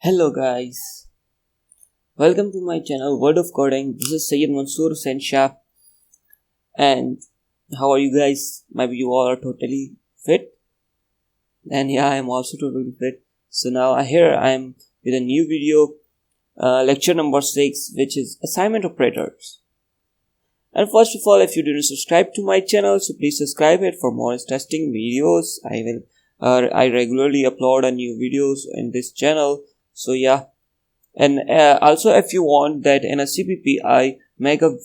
Hello guys, welcome to my channel Word of Coding. This is Sayyid Mansoor Hussain Shah, and how are you guys? Maybe you all are totally fit, and yeah, I am also totally fit. So now I am with a new video, lecture number 6, which is assignment operators. And first of all, if you didn't subscribe to my channel, so please subscribe it for more testing videos. I regularly upload a new videos in this channel. So yeah. And also, if you want that in a CPP, I make a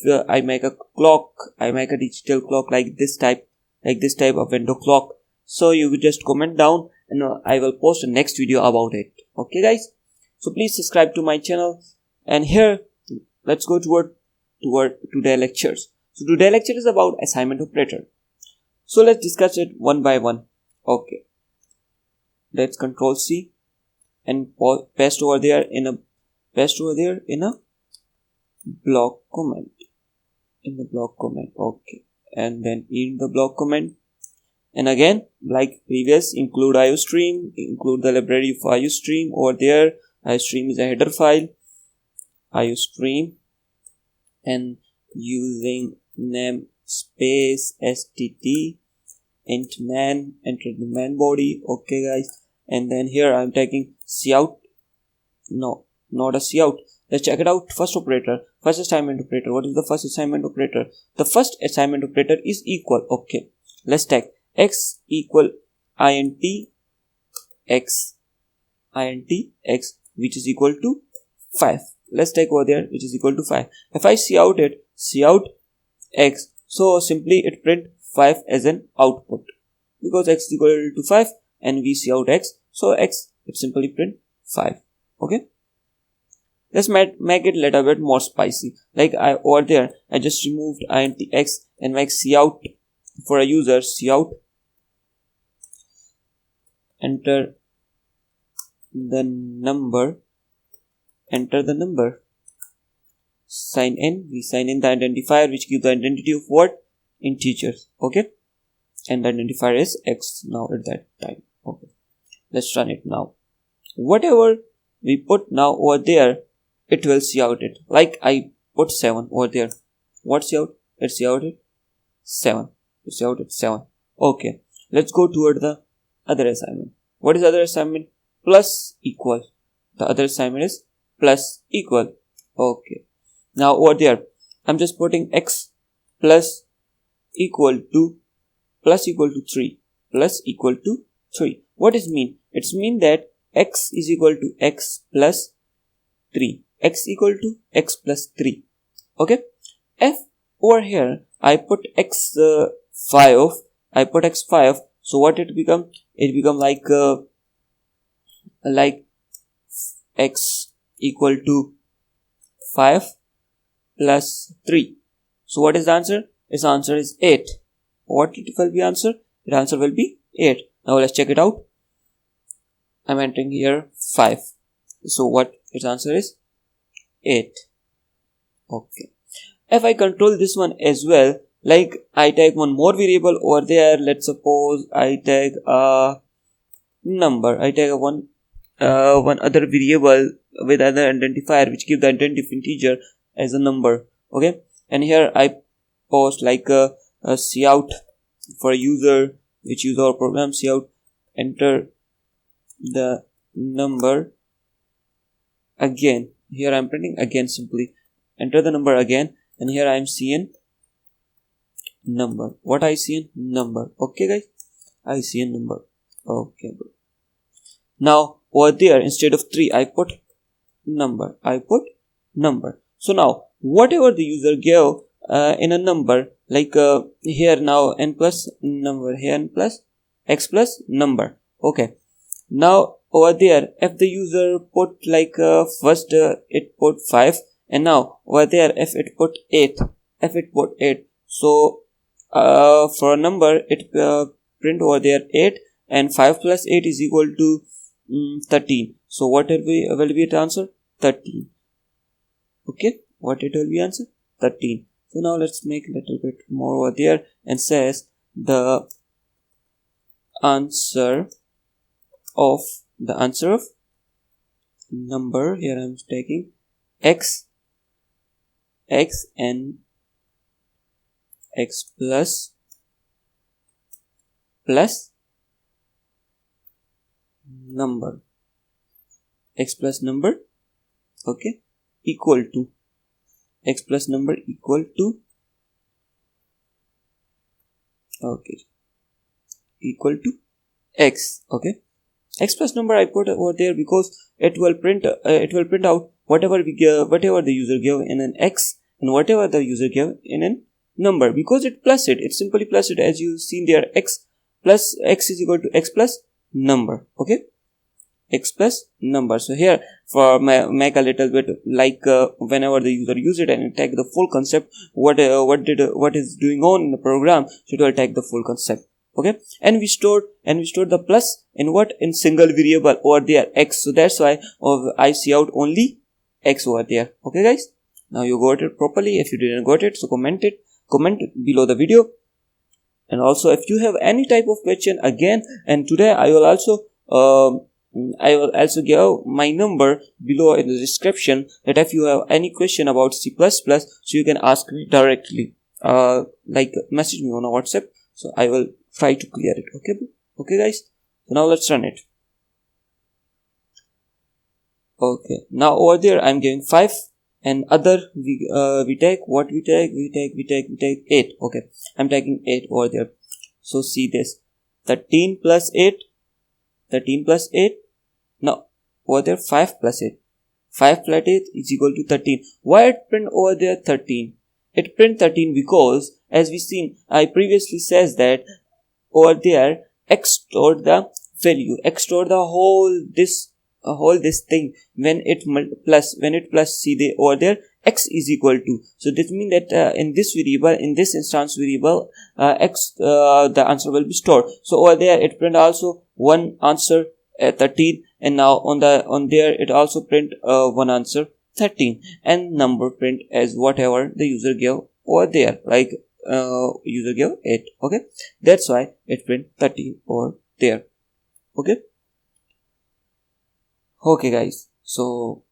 digital clock like this type of window clock. So you will just comment down, and I will post a next video about it. Okay, guys. So please subscribe to my channel. And here, let's go toward today's lectures. So today's lecture is about assignment operator. So let's discuss it one by one. Okay. Let's Control C and paste over there in a block comment. Okay, and then in the block comment, and again, like previous, include IOStream, include the library of IOStream over there. IOStream is a header file. IOStream, and using namespace stt int man, enter the man body. Okay, guys, and then here I'm taking cout. No, not a cout. Let's check it out. First assignment operator. What is the first assignment operator? The first assignment operator is equal. Okay, let's take x equal int x, which is equal to 5. Let's take over there, which is equal to 5. If I cout x, so simply it print 5 as an output, because x is equal to 5 and we cout x, so x it simply print 5. Okay, let's make it a little bit more spicy. Like over there, I just removed int x and make cout for a user. Cout, enter the number, sign in. We sign in the identifier, which gives the identity of what? Integers. Okay, and the identifier is x now at that time. Okay, let's run it now. Whatever we put now over there, it will cout it. Like I put 7 over there. What cout? It couted 7. It couted 7. Okay, let's go toward the other assignment. What is other assignment? Plus equal. The other assignment is plus equal. Okay, now over there, I'm just putting x plus equal to 3. Plus equal to 3. What does it mean? It's mean that x is equal to x plus 3. X equal to x plus 3. Okay. If over here I put x 5. So what it become? It become like x equal to 5 plus 3. So what is the answer? Its answer is 8. What it will be answer? The answer will be 8. Now let's check it out. I'm entering here 5. So what its answer is? 8. Okay. If I control this one as well, like I take one more variable over there. Let's suppose I take a number. I take one other variable with other identifier, which gives the identity of integer as a number. Okay, and here I post like a cout for a user, which use our program. Cout, enter the number again. Here I'm printing again, simply enter the number again, and here I'm seeing number. What I see in number? Okay, guys, I see a number. Okay, good. Now over there, instead of 3, I put number. So now whatever the user gave in a number, like here now n plus number, here n plus x plus number. Okay, now over there, if the user put like first it put 5, and now over there if it put 8, so for a number it print over there 8, and 5 plus 8 is equal to 13. So what will be the answer? 13. Okay, what it will be answer? 13. So now let's make a little bit more over there, and says the answer of number. Here I'm taking x and x plus number, x plus number, okay, equal to x plus number equal to, okay, equal to x. Okay, x plus number I put over there because it will print out whatever we give, whatever the user give in an x and whatever the user give in a number, because it plus it, it simply plus it, as you seen there, x plus x is equal to x plus number. Okay, x plus number. So here for make a little bit like whenever the user use it and take the full concept, what is doing on in the program, so it will take the full concept. Okay, and we stored the plus in what, in single variable over there, x. So that's why I see out only x over there. Okay guys, now you got it properly. If you didn't got it, so comment below the video. And also if you have any type of question again, and today I will also give my number below in the description, that if you have any question about C++, so you can ask me directly, like message me on a WhatsApp, so I will try to clear it. Okay guys, so now let's run it. Okay, now over there I'm giving 5 and other we take 8. Okay, I'm taking 8 over there. So see this, 13 plus 8. Now over there 5 plus 8 is equal to 13. Why it print over there 13? It print 13 because, as we seen, I previously says that over there x stored the value, x stored the whole this thing when it plus see the over there x is equal to. So this means that in this variable, in this instance variable, x the answer will be stored. So over there it print also one answer 13, and now on there it also print one answer 13, and number print as whatever the user gave over there, like user gave 8. Okay, that's why it print 13 over there. Okay guys, so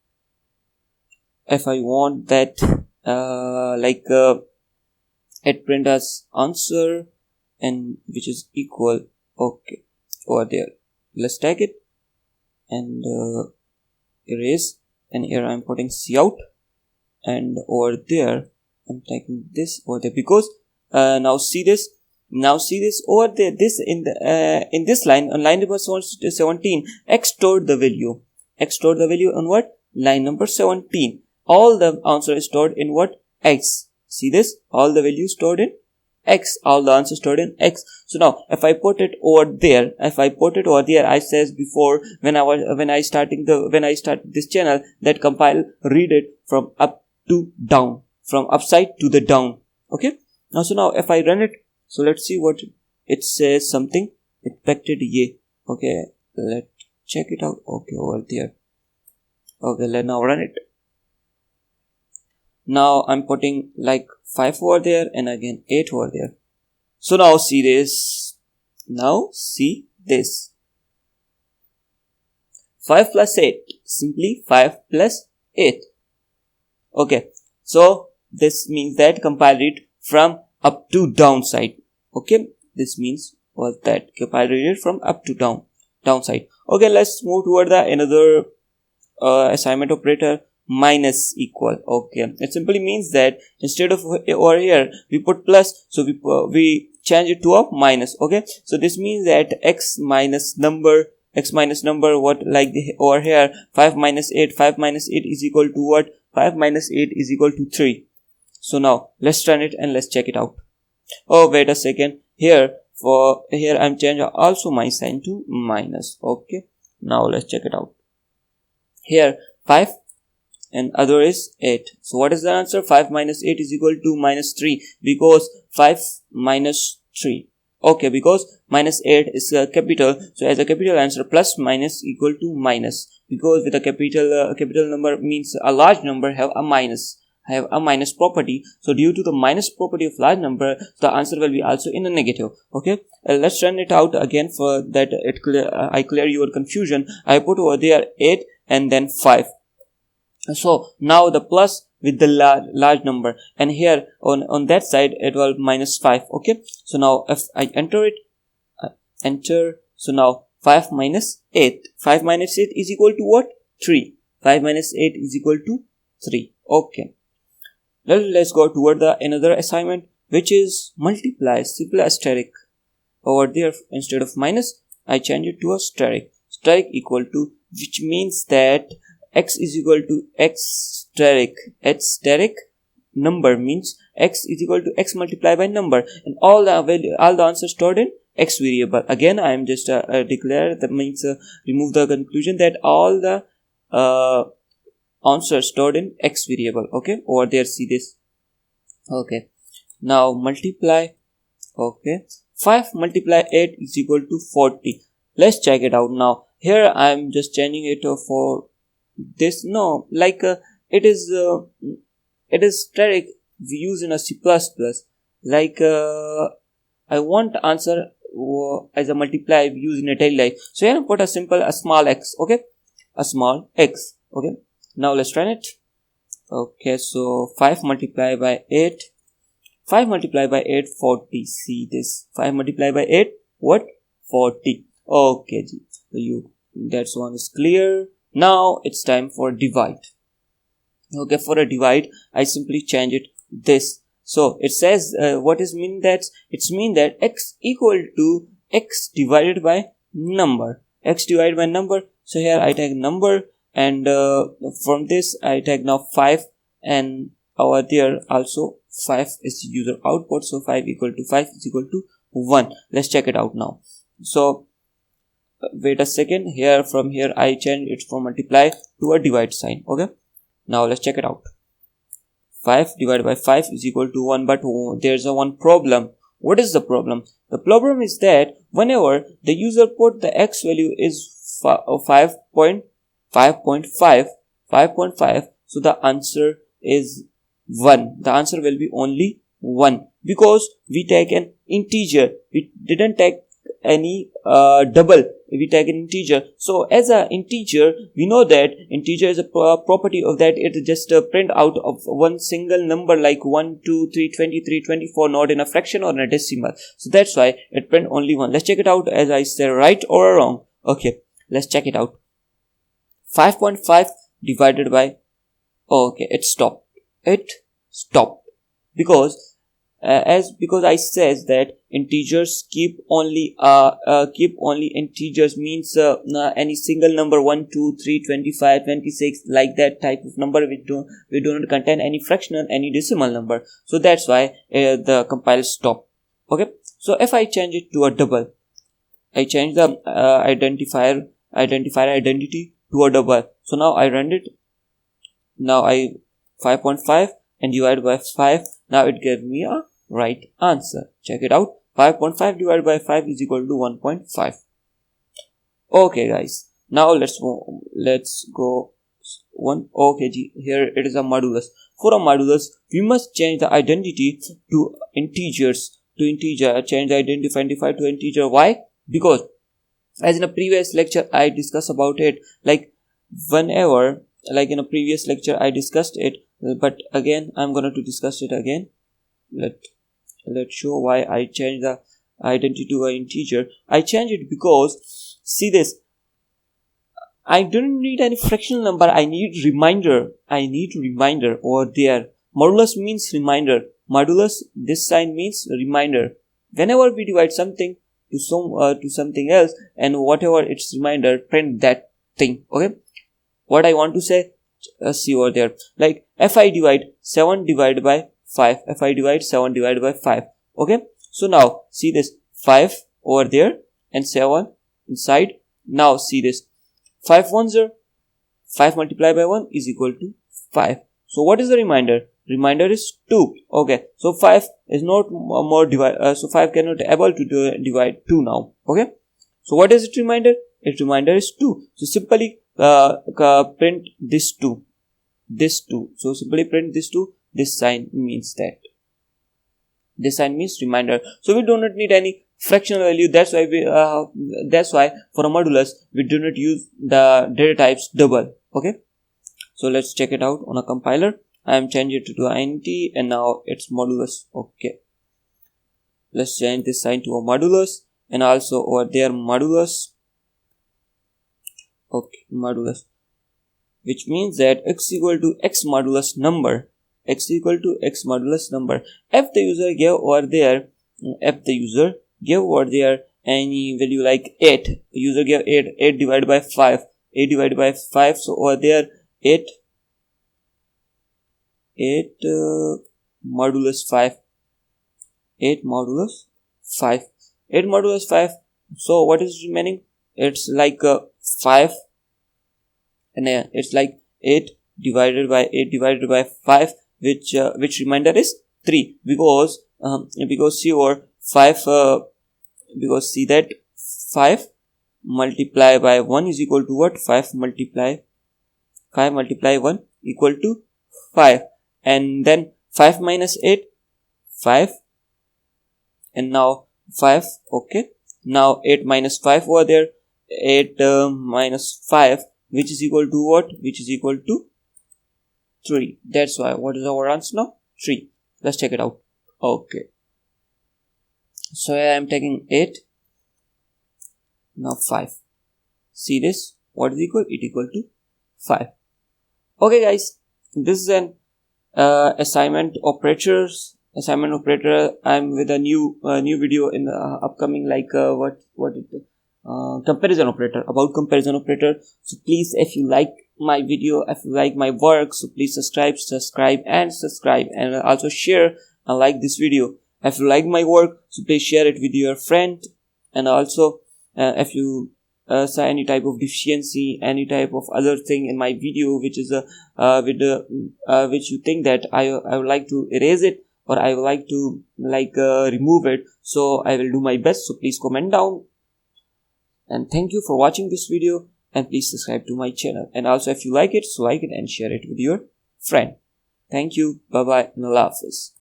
if I want that it print as answer and which is equal, okay, over there let's take it and erase, and here I'm putting cout, and over there I'm taking this over there, because now see this over there, this in this line, on line number 17, x stored the value on what, line number 17. All the answer is stored in what, x. See this, all the values stored in x, all the answers stored in x. So now if I put it over there, I says before, when I start this channel, that compile read it from up to down, from upside to the down. Okay, now so now if I run it, so let's see what it says. Something expected ye. Okay, let's check it out. Okay, over there. Okay, let's now run it. Now I'm putting like 5 over there and again 8 over there. So now see this. 5 plus 8. Simply 5 plus 8. Okay. So this means that compile it from up to downside. Okay. This means was that compile it from up to downside. Okay. Let's move toward the another assignment operator, minus equal. Okay, it simply means that instead of over here we put plus, so we change it to a minus. Okay, so this means that x minus number, what, like the over here 5 minus 8 is equal to what, 5 minus 8 is equal to 3. So now let's run it and let's check it out. Oh, wait a second, here I'm changing also my sign to minus. Okay, now let's check it out. Here 5 and other is 8. So what is the answer? 5 minus 8 is equal to minus 3, because 5 minus 3. Okay, because minus 8 is a capital, so as a capital answer, plus minus equal to minus, because with a capital number means a large number have a minus. have a minus property. So due to the minus property of large number, the answer will be also in a negative. Okay, let's run it out again for that I clear your confusion. I put over there 8 and then 5. So now the plus with the large number, and here on that side it will minus 5. Okay, so now if I enter it, so now 5 minus 8. 5 minus 8 is equal to what? 3. 5 minus 8 is equal to 3. Okay. Let's go toward the another assignment, which is multiply simple asterisk. Over there, instead of minus, I change it to a asterisk. Asterisk equal to, which means that x is equal to x asterisk. Asterisk number means x is equal to x multiplied by number, and all the answers stored in x variable. Again, I am just declare, that means remove the conclusion that all the answers stored in x variable. Okay, over there, see this. Okay, now multiply. Okay, 5 multiply 8 is equal to 40. Let's check it out now. Here I am just changing it for this. No, like it is static we use in a C++. Like I want answer as a multiply we use in a daily life. So here I put a small x. Okay, a small x. Okay, now let's run it. Okay, so 5 multiplied by 8. 5 multiplied by 8, 40. See this. 5 multiplied by 8, what? 40. Okay, that one is clear. Now it's time for divide. Okay, for a divide, I simply change it this. So it says what is mean that? It's mean that x equal to x divided by number. X divided by number. So here I take number, and from this I take now 5, and over there also 5 is user output. So 5 equal to 5 is equal to 1. Let's check it out now. So wait a second, here from here I change it from multiply to a divide sign. Okay, now let's check it out. 5 divided by 5 is equal to 1, but there's a one problem. What is the problem? The problem is that whenever the user put the x value is 5.5, so the answer is 1. The answer will be only 1, because we take an integer. We didn't take any double. We take an integer. So as an integer, we know that integer is a property of that it just print out of one single number, like 1, 2, 3, 23, 24, not in a fraction or in a decimal. So that's why it print only 1. Let's check it out as I say, right or wrong. Okay, let's check it out. 5.5 divided by, okay, it stopped. Because I says that integers keep only integers, means any single number 1, 2, 3, 25, 26, like that type of number we do not contain any fraction or any decimal number. So that's why the compile stop. Okay, so if I change it to a double, I change the identifier identity to a double. So now I run it. Now I 5.5 and divide by 5. Now it gives me a right answer. Check it out. 5.5 divided by 5 is equal to 1.5. Okay, guys. Now let's go one. Okay, here it is a modulus. For a modulus, we must change the identity to integers. Change the identifier to integer. Why? Because as in a previous lecture I discussed about it. Like whenever, like in a previous lecture I discussed it, but again I'm going to discuss it again. Let's show why I change the identity to an integer. I change it because, see this, I don't need any fractional number. I need reminder over there. Modulus means reminder. Modulus, this sign means reminder. Whenever we divide something to something else, and whatever its reminder, print that thing. Okay, what I want to say, see over there. Like if I divide 7 divided by 5. If I divide 7 divided by 5. Okay, so now see this, 5 over there and 7 inside. Now see this, 5 ones are 5 multiplied by 1 is equal to 5. So what is the reminder? Reminder is 2. Okay, so 5 is not more divide. So 5 cannot able to divide 2 now. Okay, so what is its reminder? Its reminder is 2. So simply print this 2. this 2. So simply print this 2. This sign means that. This sign means reminder. So we do not need any fractional value. That's why for a modulus we do not use the data types double. Okay. So let's check it out on a compiler. I am changing it to int and now it's modulus. Okay. Let's change this sign to a modulus and also over there modulus. Okay, modulus, which means that x equal to x modulus number. X equal to x modulus number. If the user gave over there, any value like 8, user gave 8 divided by 5, 8 divided by 5. So over there 8 modulus 5, 8 modulus 5, 8 modulus 5. So what is remaining? It's like 5, and it's like 8 divided by 5, which remainder is 3, because see over 5, because see that 5 multiplied by 1 is equal to what? 5 multiply 1 equal to 5, and then 5 minus 8, 5, and now 5. Okay, now 8 minus 5 over there, 8 minus 5, which is equal to what? Which is equal to 3. That's why. What is our answer now? 3. Let's check it out. Okay, so I am taking 8, now 5. See this? What is equal? It equal to 5. Okay guys, this is an assignment operator. I'm with a new video in the upcoming, like comparison operator, about comparison operator. So please, if you like my video, if you like my work, so please subscribe and also share and like this video. If you like my work, so please share it with your friend. And also if you see any type of deficiency, any type of other thing in my video which is which you think that I would like to erase it, or I would like to remove it, so I will do my best. So please comment down. And thank you for watching this video, and please subscribe to my channel. And also if you like it, so like it and share it with your friend. Thank you. Bye bye and Allah Hafiz.